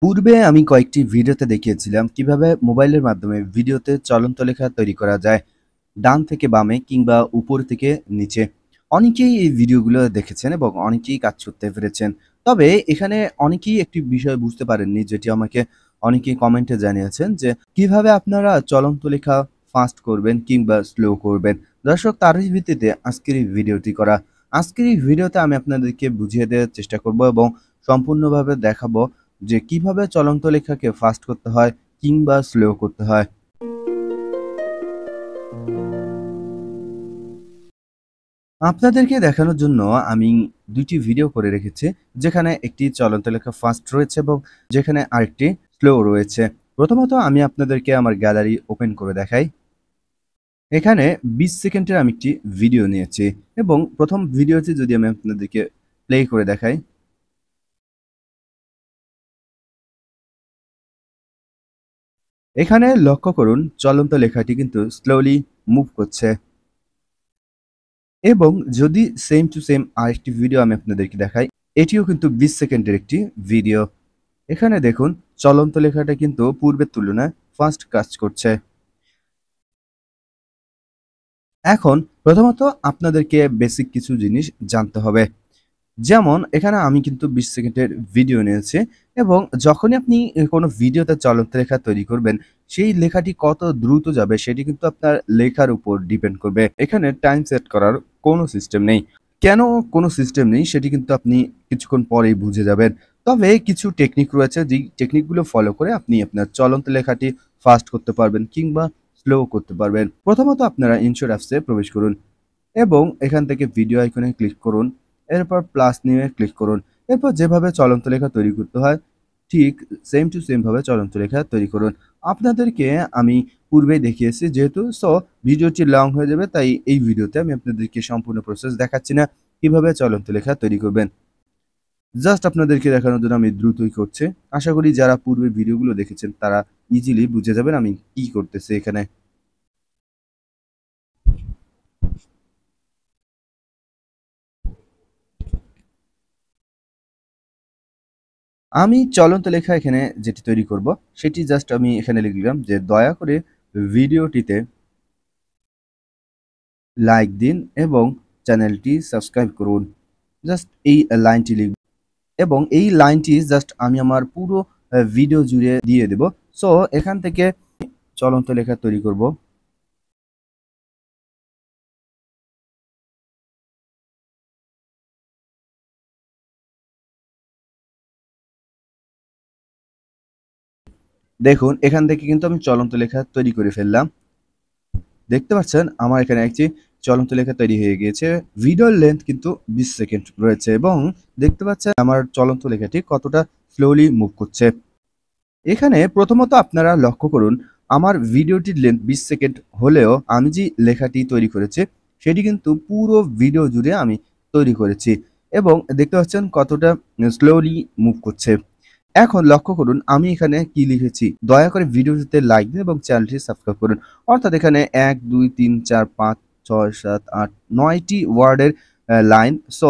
পূর্বে আমি কয়েকটি ভিডিওতে দেখিয়েছিলাম কিভাবে মোবাইলের মাধ্যমে ভিডিওতে চলন্ত লেখা তৈরি করা যায়, ডান থেকে বামে কিংবা উপর থেকে নিচে। অনেকেই এই ভিডিওগুলো দেখেছেন এবং অনেকেই কাজ করতে পেরেছেন। তবে এখানে অনেকেই একটি বিষয় বুঝতে পারেননি, যেটি আমাকে অনেকেই কমেন্টে জানিয়েছেন যে কিভাবে আপনারা চলন্ত লেখা ফাস্ট করবেন কিংবা স্লো করবেন। দর্শক, তারই ভিত্তিতে আজকের এই ভিডিওটি করা। আজকের এই ভিডিওতে আমি আপনাদেরকে বুঝিয়ে দেওয়ার চেষ্টা করব এবং সম্পূর্ণভাবে দেখাবো যে কিভাবে চলন্ত লেখাকে ফাস্ট করতে হয় কিংবা স্লো করতে হয়। আপনাদেরকে দেখানোর জন্য আমি ২ টি ভিডিও করে রেখেছি, যেখানে একটি চলন্ত লেখা ফাস্ট রয়েছে এবং যেখানে আরেকটি স্লো রয়েছে। প্রথমত আমি আপনাদেরকে আমার গ্যালারি ওপেন করে দেখাই। এখানে ২০ সেকেন্ডের আমি একটি ভিডিও নিয়েছি এবং প্রথম ভিডিওটি যদি আমি আপনাদেরকে প্লে করে দেখাই, এখানে লক্ষ্য করুন চলন্ত লেখাটি কিন্তু স্লোলি মুভ করছে। এবং যদি সেম টু সেম আরেকটি ভিডিও আমি আপনাদেরকে দেখাই, এটিও কিন্তু ২০ সেকেন্ডের একটি ভিডিও। এখানে দেখুন চলন্ত লেখাটা কিন্তু পূর্বের তুলনায় ফাস্ট কাজ করছে। এখন প্রথমত আপনাদেরকে বেসিক কিছু জিনিস জানতে হবে। যেমন এখানে আমি কিন্তু ২০ সেকেন্ডের ভিডিও নিয়েছি এবং যখনই আপনি কোনো ভিডিওতে চলন্ত লেখা তৈরি করবেন, সেই লেখাটি কত দ্রুত যাবে সেটি কিন্তু আপনার লেখার উপর ডিপেন্ড করবে। এখানে টাইম সেট করার কোনো সিস্টেম নেই। কেন কোনো সিস্টেম নেই সেটি কিন্তু আপনি কিছুক্ষণ পরেই বুঝে যাবেন। তবে কিছু টেকনিক রয়েছে, যেই টেকনিকগুলো ফলো করে আপনি আপনার চলন্ত লেখাটি ফাস্ট করতে পারবেন কিংবা স্লো করতে পারবেন। প্রথমত আপনারা ইনশোর অ্যাপসে প্রবেশ করুন এবং এখান থেকে ভিডিও আইকনে ক্লিক করুন। এরপর প্লাস নিয়ে ক্লিক করুন। এরপর যেভাবে চলন্ত লেখা তৈরি করতে হয়, ঠিক সেম টু সেম ভাবে চলন্ত লেখা তৈরি করুন। আপনাদেরকে আমি পূর্বেই দেখিয়েছি, যেহেতু ভিডিওটি লং হয়ে যাবে, তাই এই ভিডিওতে আমি আপনাদেরকে সম্পূর্ণ প্রসেস দেখাচ্ছি না কিভাবে চলন্ত লেখা তৈরি করবেন। জাস্ট আপনাদেরকে দেখানোর জন্য আমি দ্রুতই করছি। আশা করি যারা পূর্বের ভিডিওগুলো দেখেছেন তারা ইজিলি বুঝে যাবেন আমি কি করতেছি এখানে। আমি চলন্ত লেখা এখানে যেটি তৈরি করব, সেটি জাস্ট আমি এখানে লিখলাম যে দয়া করে ভিডিওটিতে লাইক দিন এবং চ্যানেলটি সাবস্ক্রাইব করুন। জাস্ট এই লাইনটি লিখব এবং এই লাইনটি জাস্ট আমি আমার পুরো ভিডিও জুড়ে দিয়ে দেব। সো এখান থেকে চলন্ত লেখা তৈরি করব। দেখুন এখান থেকে কিন্তু আমি চলন্ত লেখা তৈরি করে ফেললাম। দেখতে পাচ্ছেন আমার এখানে একটি চলন্ত লেখা তৈরি হয়ে গিয়েছে। ভিডিওর লেন্থ কিন্তু ২০ সেকেন্ড রয়েছে এবং দেখতে পাচ্ছেন আমার চলন্ত লেখাটি কতটা স্লোলি মুভ করছে। এখানে প্রথমত আপনারা লক্ষ্য করুন, আমার ভিডিওটির লেন্থ ২০ সেকেন্ড হলেও আমি যে লেখাটি তৈরি করেছি সেটি কিন্তু পুরো ভিডিও জুড়ে আমি তৈরি করেছি এবং দেখতে পাচ্ছেন কতটা স্লোলি মুভ করছে। এখন লক্ষ্য করুন আমি এখানে কি লিখেছি, দয়া করে ভিডিওটিতে লাইক দিন এবং চ্যানেলটি সাবস্ক্রাইব করুন। অর্থাৎ এখানে ১ ২ ৩ ৪ ৫ ৬ ৭ ৮ ৯টি ওয়ার্ডের লাইন। সো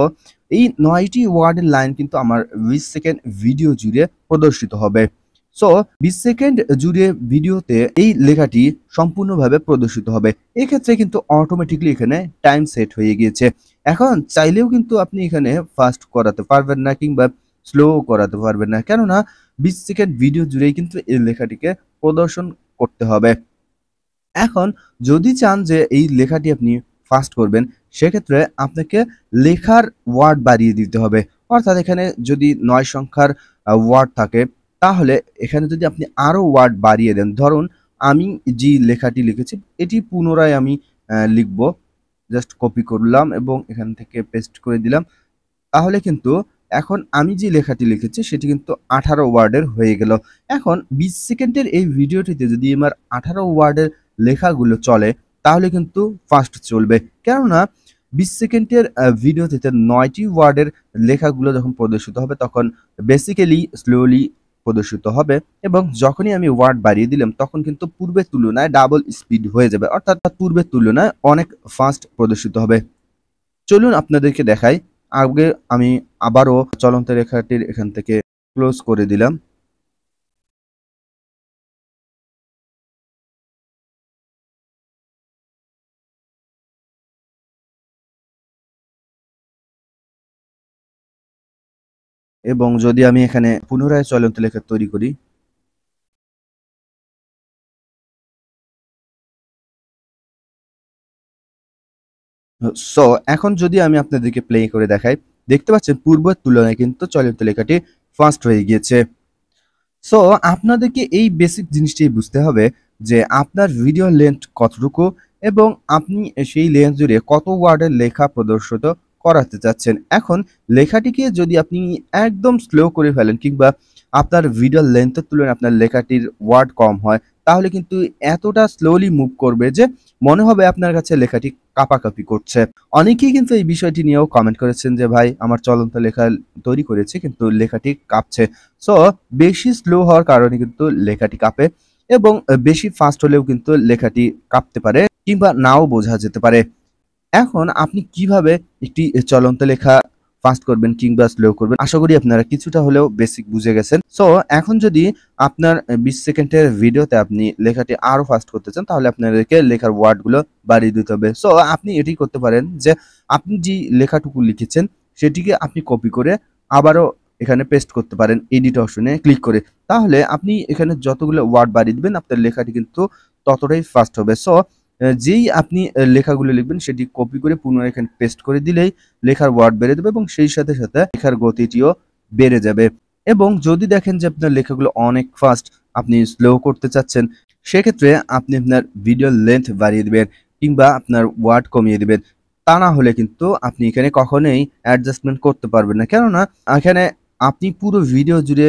এই ৯টি ওয়ার্ডের লাইন কিন্তু আমার ২০ সেকেন্ড ভিডিও জুড়ে প্রদর্শিত হবে। সো ২০ সেকেন্ড জুড়ে ভিডিওতে এই লেখাটি সম্পূর্ণভাবে প্রদর্শিত হবে। এক্ষেত্রে কিন্তু অটোমেটিক্যালি এখানে টাইম সেট হয়ে গিয়েছে। এখন চাইলেও কিন্তু আপনি এখানে ফাস্ট করাতে পারবেন না কিংবা স্লো করাতে পারবেন না। কেননা ২০ সেকেন্ড ভিডিও জুড়েই কিন্তু এই লেখাটিকে প্রদর্শন করতে হবে। এখন যদি চান যে এই লেখাটি আপনি ফাস্ট করবেন, সেক্ষেত্রে আপনাকে লেখার ওয়ার্ড বাড়িয়ে দিতে হবে। অর্থাৎ এখানে যদি ৯ সংখ্যার ওয়ার্ড থাকে, তাহলে এখানে যদি আপনি আরো ওয়ার্ড বাড়িয়ে দেন, ধরুন আমি যে লেখাটি লিখেছি এটি পুনরায় আমি লিখব। জাস্ট কপি করলাম এবং এখান থেকে পেস্ট করে দিলাম। তাহলে কিন্তু এখন আমি যে লেখাটি লিখেছি সেটি কিন্তু ১৮ ওয়ার্ডের হয়ে গেল। এখন ২০ সেকেন্ডের এই ভিডিওটিতে যদি আমার ১৮ ওয়ার্ডের লেখাগুলো চলে, তাহলে কিন্তু ফাস্ট চলবে। কেননা ২০ সেকেন্ডের ভিডিওটিতে ৯টি ওয়ার্ডের লেখাগুলো যখন প্রদর্শিত হবে, তখন বেসিক্যালি স্লোলি প্রদর্শিত হবে এবং যখনই আমি ওয়ার্ড বাড়িয়ে দিলাম, তখন কিন্তু পূর্বের তুলনায় ডাবল স্পিড হয়ে যাবে। অর্থাৎ পূর্বের তুলনায় অনেক ফাস্ট প্রদর্শিত হবে। চলুন আপনাদেরকে দেখাই। আগে আমি আবারও চলন্ত রেখাটির এখান থেকে ক্লোজ করে দিলাম। এবং যদি আমি এখানে পুনরায় চলন্ত লেখা তৈরি করি, সো এখন যদি আমি আপনাদেরকে প্লে করে দেখাই, দেখতে পাচ্ছেন পূর্বের তুলনায় কিন্তু চলন্ত লেখাটি ফাস্ট হয়ে গিয়েছে। সো আপনাদেরকে এই বেসিক জিনিসটাই বুঝতে হবে যে আপনার ভিডিও লেন্থ কতটুকু এবং আপনি সেই লেন্থ জুড়ে কত ওয়ার্ডের লেখা প্রদর্শিত করাতে চাচ্ছেন। এখন লেখাটিকে যদি আপনি একদম স্লো করে ফেলেন কিংবা আপনার ভিডিও লেন্থের তুলনায় আপনার লেখাটির ওয়ার্ড কম হয়, তাহলে কিন্তু এতটা স্লোলি মুভ করবে যে মনে হবে আপনার কাছে লেখাটি কাঁপাকাঁপি করছে। অনেকেই কিন্তু এই বিষয়টি নিয়েও কমেন্ট করেছেন যে ভাই আমার চলন্ত লেখা তৈরি করেছি কিন্তু লেখাটি কাঁপছে। সো বেশি স্লো হওয়ার কারণে কিন্তু লেখাটি কাঁপে এবং বেশি ফাস্ট হলেও কিন্তু লেখাটি কাঁপতে পারে কিংবা নাও বোঝা যেতে পারে। এখন আপনি কিভাবে একটি চলন্ত লেখা ফাস্ট করবেন কিংবা স্লো করবেন, আশা করি আপনারা কিছুটা হলেও বেসিক বুঝে গেছেন। সো এখন যদি আপনার 20 সেকেন্ডের ভিডিওতে আপনি লেখাটি আরো ফাস্ট করতে চান, তাহলে আপনাদেরকে লেখার ওয়ার্ডগুলো বাড়িয়ে দিতে হবে। সো আপনি এটি করতে পারেন যে আপনি যে লেখাটুকু লিখেছেন সেটিকে আপনি কপি করে আবারও এখানে পেস্ট করতে পারেন এডিট অপশনে ক্লিক করে। তাহলে আপনি এখানে যতগুলো ওয়ার্ড বাড়িয়ে দিবেন আপনার লেখাটি কিন্তু ততটাই ফাস্ট হবে। সো যেই আপনি লেখাগুলো লিখবেন সেটি কপি করে পুনরায় এখানে পেস্ট করে দিলেই লেখার ওয়ার্ড বেড়ে যাবে এবং সেই সাথে সাথে লেখার গতিটিও বেড়ে যাবে। এবং যদি দেখেন যে আপনার লেখাগুলো অনেক ফাস্ট, আপনি স্লো করতে চাচ্ছেন, সেক্ষেত্রে আপনি আপনার ভিডিও লেন্থ বাড়িয়ে দিবেন কিংবা আপনার ওয়ার্ড কমিয়ে দিবেন। তা না হলে কিন্তু আপনি এখানে কখনোই অ্যাডজাস্টমেন্ট করতে পারবেন না। কেননা এখানে আপনি পুরো ভিডিও জুড়ে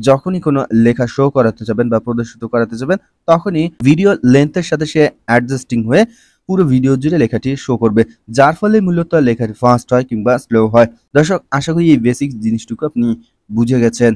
যখনই কোনো লেখা শো করাতে যাবেন বা প্রদর্শিত করাতে যাবেন, তখনই ভিডিও লেন্থের সাথে সে অ্যাডজাস্টিং হয়ে পুরো ভিডিও জুড়ে লেখাটি শো করবে, যার ফলে মূলত লেখাটি ফাস্ট হয় কিংবা স্লো হয়। দর্শক, আশা করি এই বেসিক জিনিসটুকু আপনি বুঝে গেছেন।